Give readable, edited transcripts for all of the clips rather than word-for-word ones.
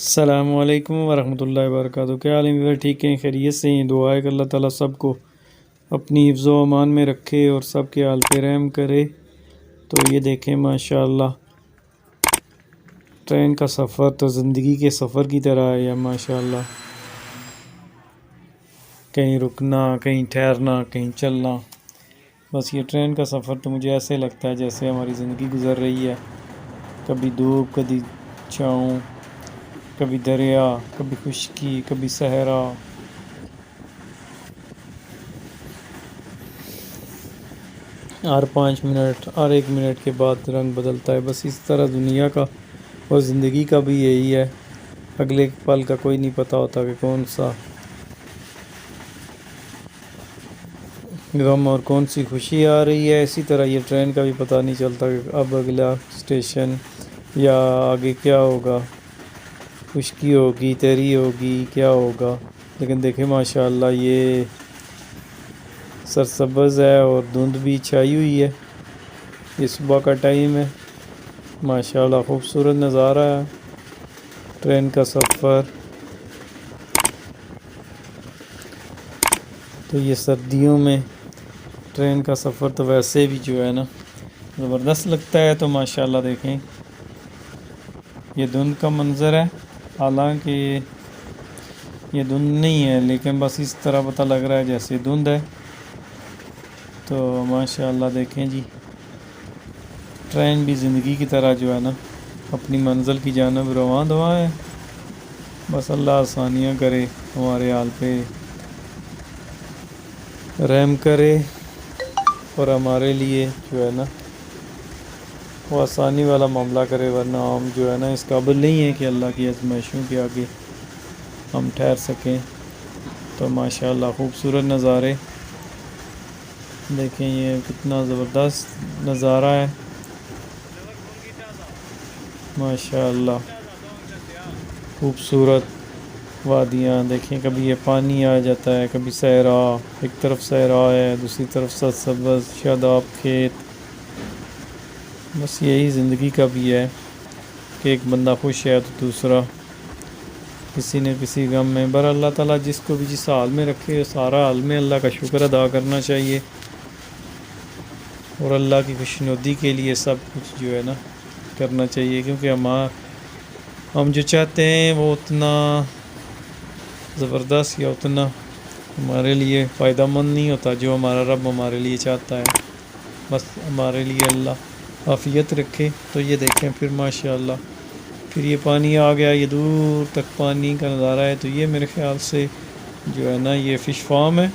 السلام علیکم ورحمۃ اللہ وبرکاتہ۔ کیا حال ہے؟ ٹھیک ہیں، خیریت سے ہیں؟ دعا ہے کہ اللہ تعالیٰ سب کو اپنی حفظ و امان میں رکھے اور سب کے حال پہ رحم کرے۔ تو یہ دیکھیں ماشاءاللہ ٹرین کا سفر تو زندگی کے سفر کی طرح ہے ماشاءاللہ، کہیں رکنا، کہیں ٹھہرنا، کہیں چلنا۔ بس یہ ٹرین کا سفر تو مجھے ایسے لگتا ہے جیسے ہماری زندگی گزر رہی ہے، کبھی دھوپ، کبھی چھاؤں، کبھی دریا، کبھی خشکی، کبھی صحرا۔ ہر 5 منٹ، ہر 1 منٹ کے بعد رنگ بدلتا ہے۔ بس اس طرح دنیا کا اور زندگی کا بھی یہی ہے، اگلے پل کا کوئی نہیں پتہ ہوتا کہ کون سا غم اور کون سی خوشی آ رہی ہے۔ اسی طرح یہ ٹرین کا بھی پتہ نہیں چلتا کہ اب اگلا اسٹیشن یا آگے کیا ہوگا، خشکی ہوگی، تیری ہوگی، کیا ہوگا۔ لیکن دیکھیں ماشاءاللہ یہ سرسبز ہے اور دھند بھی چھائی ہوئی ہے، یہ صبح کا ٹائم ہے۔ ماشاءاللہ خوبصورت نظارہ ہے ٹرین کا سفر۔ تو یہ سردیوں میں ٹرین کا سفر تو ویسے بھی جو ہے نا زبردست لگتا ہے۔ تو ماشاءاللہ دیکھیں یہ دھند کا منظر ہے، حالانکہ یہ دھند نہیں ہے لیکن بس اس طرح پتہ لگ رہا ہے جیسے دھند ہے۔ تو ماشاءاللہ دیکھیں جی ٹرین بھی زندگی کی طرح جو ہے نا اپنی منزل کی جانب رواں دواں ہے۔ بس اللہ آسانیاں کرے، ہمارے حال پہ رحم کرے اور ہمارے لیے جو ہے نا وہ آسانی والا معاملہ کرے، ورنہ ہم جو ہے نا اس قابل نہیں ہیں کہ اللہ کی آزمائشوں کے آگے ہم ٹھہر سکیں۔ تو ماشاءاللہ خوبصورت نظارے دیکھیں، یہ کتنا زبردست نظارہ ہے ماشاءاللہ۔ خوبصورت وادیاں دیکھیں، کبھی یہ پانی آ جاتا ہے، کبھی صحرا، ایک طرف صحرا ہے دوسری طرف سرسبز شاداب کھیت۔ بس یہی زندگی کا بھی ہے کہ ایک بندہ خوش ہے تو دوسرا کسی نہ کسی غم میں۔ اللہ تعالیٰ جس کو بھی جس حال میں رکھے، سارا حال میں اللہ کا شکر ادا کرنا چاہیے اور اللہ کی خوشنودی کے لیے سب کچھ جو ہے نا کرنا چاہیے، کیونکہ ہم جو چاہتے ہیں وہ اتنا زبردست یا اتنا ہمارے لیے فائدہ مند نہیں ہوتا جو ہمارا رب ہمارے لیے چاہتا ہے۔ بس ہمارے لیے اللہ عافیت رکھے۔ تو یہ دیکھیں پھر ماشاءاللہ پھر یہ پانی آ گیا، یہ دور تک پانی کا نظارہ ہے۔ تو یہ میرے خیال سے جو ہے نا یہ فش فارم ہے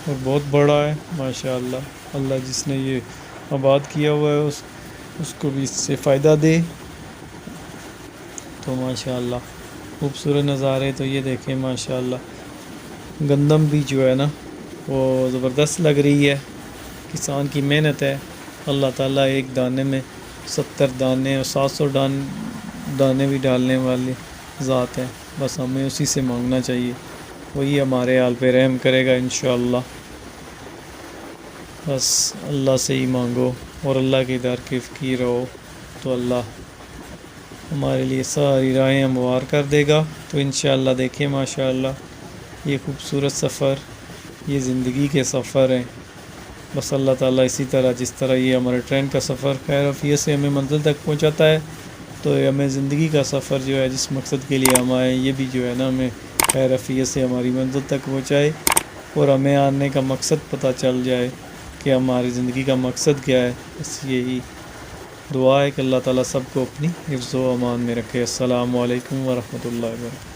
اور بہت بڑا ہے ماشاءاللہ۔ اللہ جس نے یہ آباد کیا ہوا ہے اس کو بھی اس سے فائدہ دے۔ تو ماشاءاللہ خوبصورت نظارے۔ تو یہ دیکھیں ماشاءاللہ گندم بھی جو ہے نا وہ زبردست لگ رہی ہے، کسان کی محنت ہے۔ اللہ تعالیٰ ایک دانے میں 70 دانے اور 700 دانے بھی ڈالنے والے ذات ہے۔ بس ہمیں اسی سے مانگنا چاہیے، وہی ہمارے حال پہ رحم کرے گا انشاءاللہ۔ بس اللہ سے ہی مانگو اور اللہ کے در کے فقیر رہو تو اللہ ہمارے لیے ساری راہیں ہموار کر دے گا۔ تو انشاءاللہ دیکھیں ماشاءاللہ یہ خوبصورت سفر، یہ زندگی کے سفر ہیں۔ بس اللہ تعالیٰ اسی طرح جس طرح یہ ہمارے ٹرین کا سفر خیر عافیت سے ہمیں منزل تک پہنچاتا ہے، تو ہمیں زندگی کا سفر جو ہے جس مقصد کے لیے ہم آئے یہ بھی جو ہے نا ہمیں خیر عافیت سے ہماری منزل تک پہنچائے اور ہمیں آنے کا مقصد پتہ چل جائے کہ ہماری زندگی کا مقصد کیا ہے۔ بس یہی دعا ہے کہ اللہ تعالیٰ سب کو اپنی حفظ و امان میں رکھے۔ السلام علیکم ورحمۃ اللہ وبرکاتہ۔